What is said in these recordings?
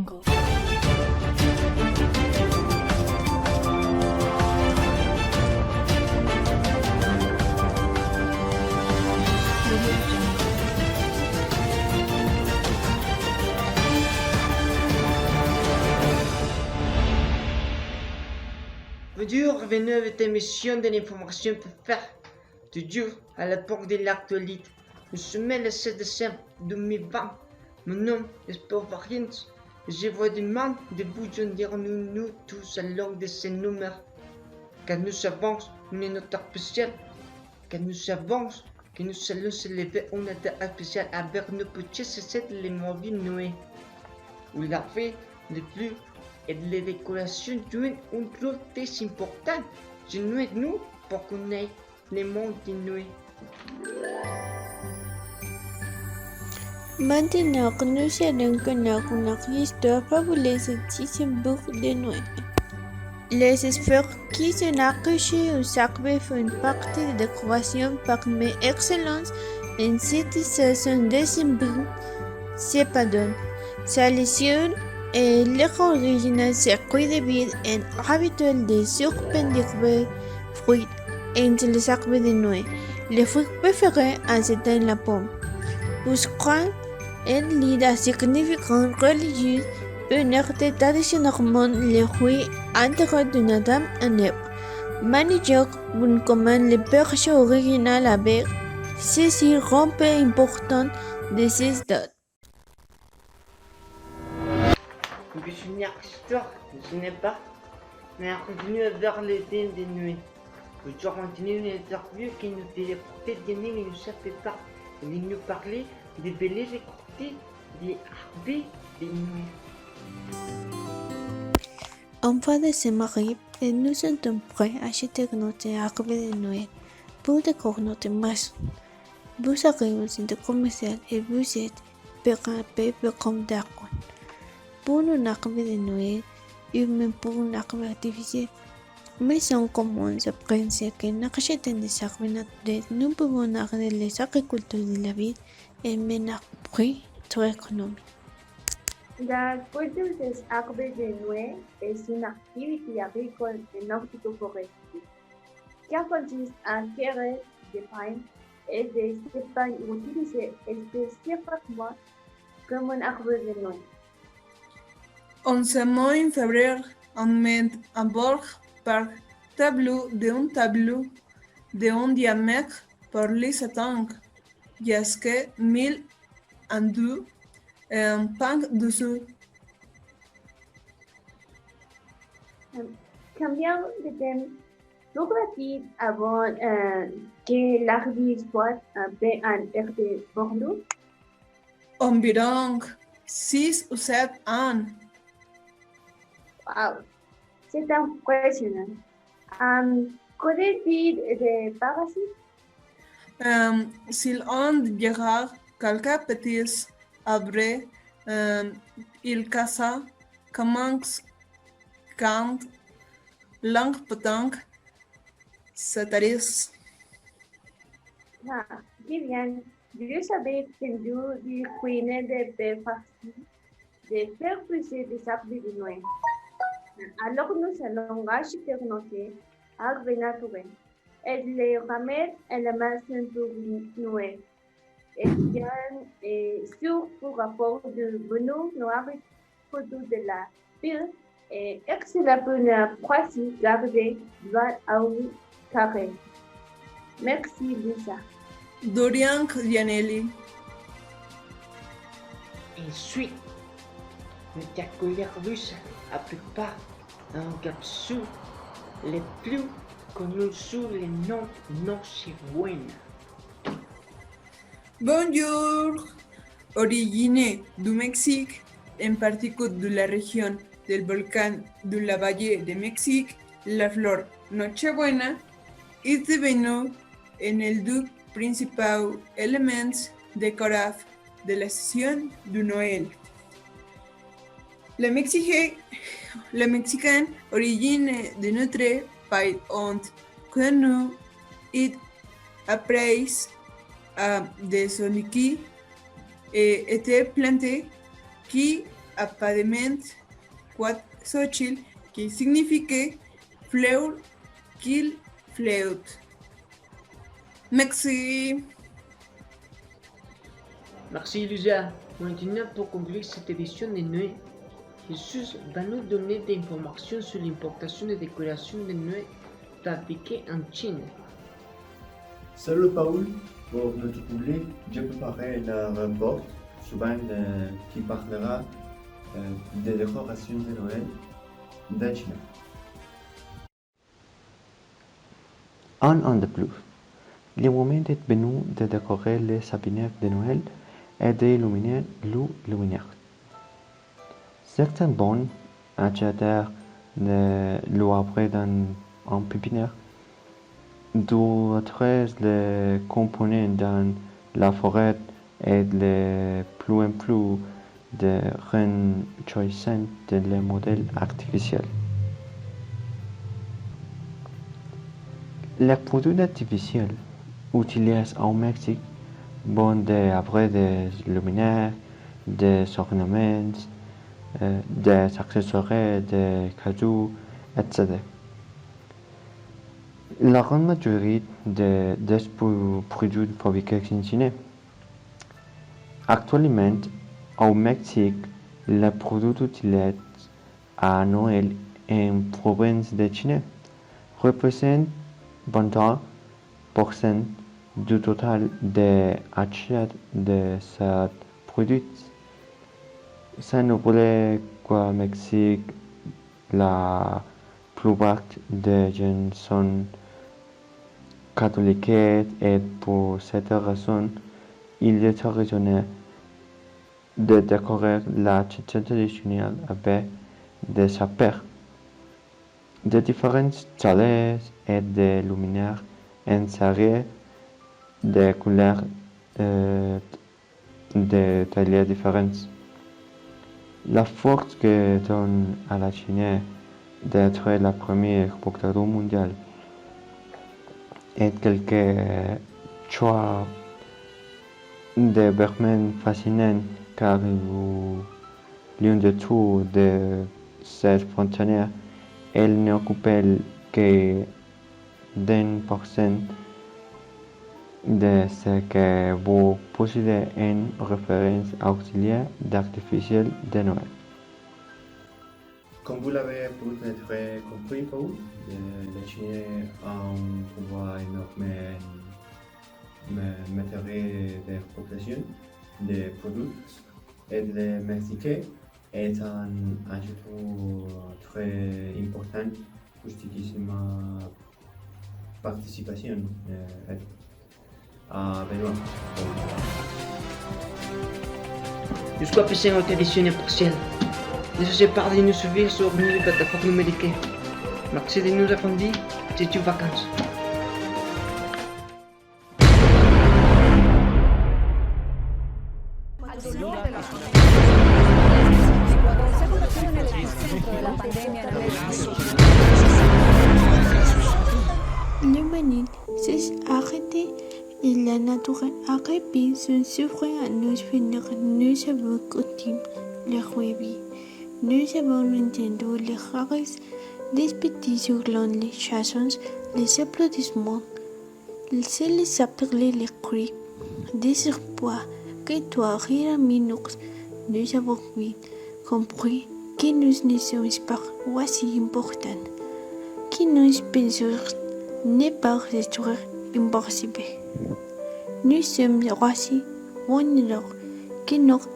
Bonjour, bienvenue à cette émission de l'information pour faire. Toujours à l'époque de l'actualité. Nous sommes le 7 décembre 2020. Mon nom est Sport Variant. Je vous demande de vous joindre nous tous à l'heure de ce numéro. Car nous avons une note spéciale. Car nous savons que nous allons célébrer une date spéciale avec nos petits c'est les mobiles Noël. Où la fête le plus et les décorations jouent un rôle très important. Joignez-nous pour connaître le monde de Noël. Maintenant que nous allons connaître l'histoire fabuleuse de ce boucle de Noël. Les espoirs qui sont accrochés au sacre font partie de la décoration parmi excellence en cette saison décembre. C'est pas donné. Sa lésion et leur original circuit de vie est habituel de surprendre fruits entre le sacre de Noël. Le fruit préféré en ce temps la pomme. Busquant un lien significant religieux peut être traditionnellement le fruit enterré d'une dame en herbe. Manioc bon comme le perche original avec ceci rend peu important de ces dates. Je suis une histoire, je n'ai pas, mais revenu vers le thème de Noël. Aujourd'hui, on tenu une interview qui nous téléportait de Noël et nous savait pas. Il nous parlait des belles récoltes des arbres de Noël. On va de se marier et nous sommes prêts à acheter notre arbre de Noël pour décorer notre maison. Vous arrivez au centre commercial et vous êtes préparé comme d'accord. Pour un arbre de Noël ou même pour un arbre artificiel, mais on commence à penser que en achetant des arbres naturels, nous pouvons arrêter les agriculteurs de la ville et mener un prix très économique. La culture des arbres de Noël est une activité agricole et horticulturelle qui consiste à tirer des pins et des sapins utilisés spécifiquement comme un arbre de Noël. En ce mois de février, on met à bord par tableau d'un diamètre pour les 7 ans jusqu'à 1002 et un pan dessous. Combien de temps faudra-t-il avant que l'arbre soit prêt à être vendu? Environ 6 ou 7 ans. Wow, c'est impressionnant. Qu'aurait-il de parasites? S'il on regarde quelques petits arbres, il casse, commence quand l'important c'est-à-dire. Ah, très bien. Je savais que du cuisiner de faire partie de faire pousser des arbres de Noël. Alors nous allons acheter notre arbre naturel et les remettre à la maison pour Noël. Et bien sûr pour rapport de bonheur noir photos de la ville et excellent pour la pratique garder droit au carré. Merci Lisa. Dorian Gianelli. Ensuite, le tacouleur russe a préparé un capsule le plus connu sous le nom Nochebuena. Bonjour! Origine du Mexique, en particulier de la région del volcán de la Valle de Mexique, la flor Nochebuena est devenue un des principaux éléments décoratifs de la saison de Noël. La mexicaine origine de notre pays ont connu et après des soniquis et était planté qui apadement quad Xochitl, qui signifie fleur qu'il fleut. Merci. Merci Lucia. Maintenant, pour conclure cette édition de Noël, Jésus va nous donner des informations sur l'importation des décorations de Noël fabriquées en Chine. Salut Paul, pour notre public, je préparerai un rapport souvent qui parlera des décorations de Noël de Chine. Un an de plus. Le moment est venu de décorer les sapinières de Noël et d'illuminer le luminaire. Certains bons acheteurs de l'arbre dans un pépinière, d'autres les components dans la forêt et de plus en plus de choisissant les modèles artificiels. Les produits artificiels utilisés au Mexique vont des luminaires, des ornements, des accessoires, des cadeaux, etc. La grande majorité des produits fabriqués en Chine. Actuellement, au Mexique, les produits utilisés à Noël en province de Chine représentent 20% du total des achats de ces produits. Ça nous plaît qu'au Mexique, la plupart des gens sont catholiques et pour cette raison, il est raisonnable de décorer la chicha traditionnelle avec des sapeurs, de différentes chalets et des luminaires en série de couleurs de tailles différentes. La force que donne à la Chine d'être la première exportatrice mondiale est quelque chose de vraiment fascinant car l'un de tout de cette frontière, elle n'occupe que 10% de ce que vous possédez en référence auxiliaire d'artificiel de Noël. Comme vous l'avez peut-être compris, Paul, la Chine a un pouvoir énorme en matière d'exportation des produits et le Mexique est un ajout très important justifiant ma participation à Benoît. Jusqu'à passer notre édition partielle. Je sais pas de nous suivre sur une plateforme numérique. Merci de nous avoir dit, c'est une vacances. L'humanité s'est arrêtée et la nature a répété son souffrance à nous finir. Nous avons coutume les rêver. Nous avons entendu les rires, les petits hurlements, les chansons, les applaudissements. C'est les appelés les cris. Désespoir que toi rire minutes. Nous avons compris que nous ne sommes pas aussi importants, que nous pensons n'est pas être impossible. Nous sommes aussi vulnérables que notre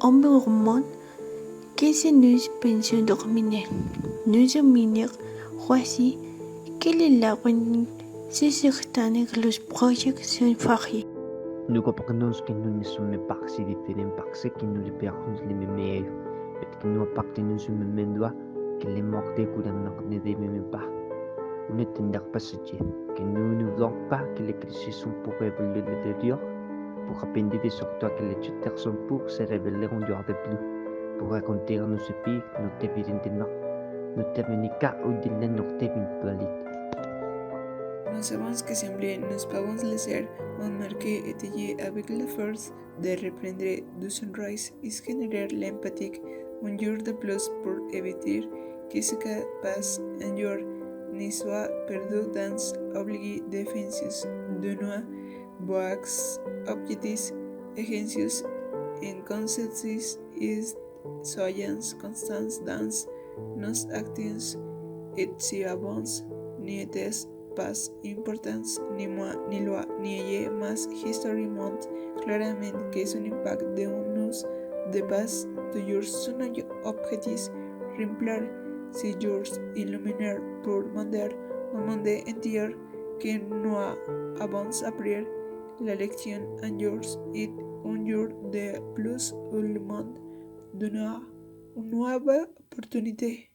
environnement, que si nous pensons dominer. Nous sommes aussi que l'avenir, c'est certain que les projets sont variés. Nous comprenons que nous ne sommes pas si différents parce que nous libérons les mêmes œuvres et que nous appartenons au même endroit, que les morts des gouvernements ne deviennent pas. Nous n'étendons pas ce que nous ne voulons pas que les chrétiens sont pour révéler le Dieu, pour apprendre de sorte que les tuteurs sont pour se révéler en dehors de plus, pour raconter à nos pays notre évidemment, notre cas au-delà de notre éventualité. Nous savons que semblait nous pouvons laisser un marqué étayé avec la force de reprendre du sunrise et générer l'empathie un jour de plus pour éviter que ce qui passe un jour ne soit perdu dans obligés défensus de nous, boax, objectifs, agencius, inconsensus et soyons constants dans nos actions, et si avance, ni était pas importance, ni moi, ni loi, ni ella, mas history montre claramente que son impact de unos dépasse toujours son objectif remplir si jours illuminaire pour montrer au monde entier que nous avons appris la lection un jour et un jour de plus où le monde donnera une nouvelle opportunité.